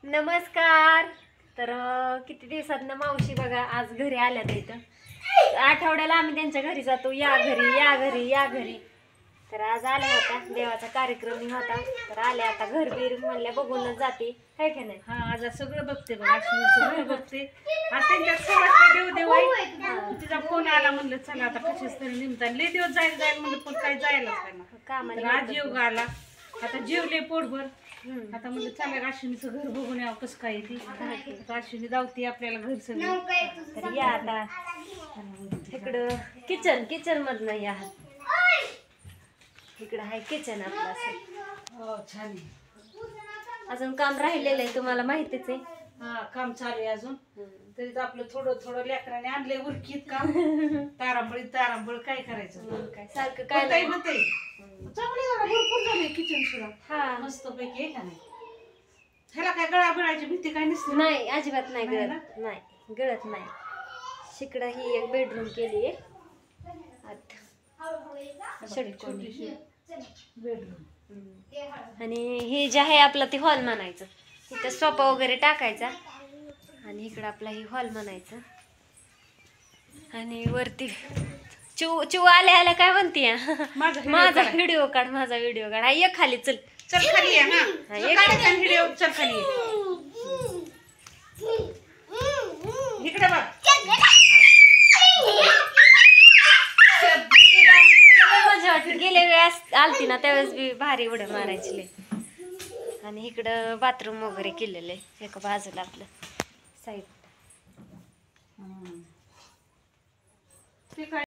नमस्कार. तर किती दिवसात मावशी बघा आज घरी आल्यात इथं. आठवड्याला आम्ही त्यांच्या घरी जातो. या घरी या घरी या घरी. तर आज आल्या होत्या, देवाचा कार्यक्रम होता. तर आल्या आता घर बीर म्हणल्या बघूनच जाते, काय का नाही. हा आज सगळं बघते बघा, सगळं बघते. आज त्यांच्यात सवासणी देव देव आहे. तिचा फोन आला, म्हणलं चला आता कशाच तरी निमतान लय दिवस जायला जाईल म्हणलं, पण काही जायलाच काय ना. कामाला आज योग आला, आता जेवले पोटभर. आता म्हणलं चला अश्विनीचं घर बघून यावं कसं काय ती. अश्विनी धावती आपल्याला घर सगळं. तर या आता इकडं किचन मधनं या. इकडं आहे किचन आपलं असं. हो छान आहे. अजून काम राहिलेलं आहे, तुम्हाला माहितीच आहे. हा काम चालू आहे अजून. तरीच आपलं थोडं थोडं लेकराने आणलंय उरकीत काम. तारांबळ काय करायचं, काय सारखं काय काय म्हणते चांगले जरा भरपूर झाले किचन सुद्धा. हा मस्त पैकी आहे का नाही. ह्याला काय गळा बिळाची भीती काय नसते. नाही, अजिबात नाही नाही गळत. नाही गळत नाही. शिकडं ही एक बेडरूम केली आहे. छोटीशी बेडरूम. आणि हे जे आहे आपलं ते हॉल म्हणायचं. इथं सोफा वगैरे टाकायचा आणि इकडं आपला ही हॉल म्हणायचं. आणि वरती चिव आल्या काय म्हणते माझा व्हिडिओ काढ, माझा व्हिडिओ काढ. ये खाली चल, चल खाली ये. हा ये व्हिडिओ चल खाली ये. इकडे बघ. मजा वाटली. गेल्या वेळेस आलती ना त्यावेळेस बी भारी उड्या मारायची लय. आणि इकडं बाथरूम वगैरे केलेलं आहे एका बाजूला आपलं साईड. ते काय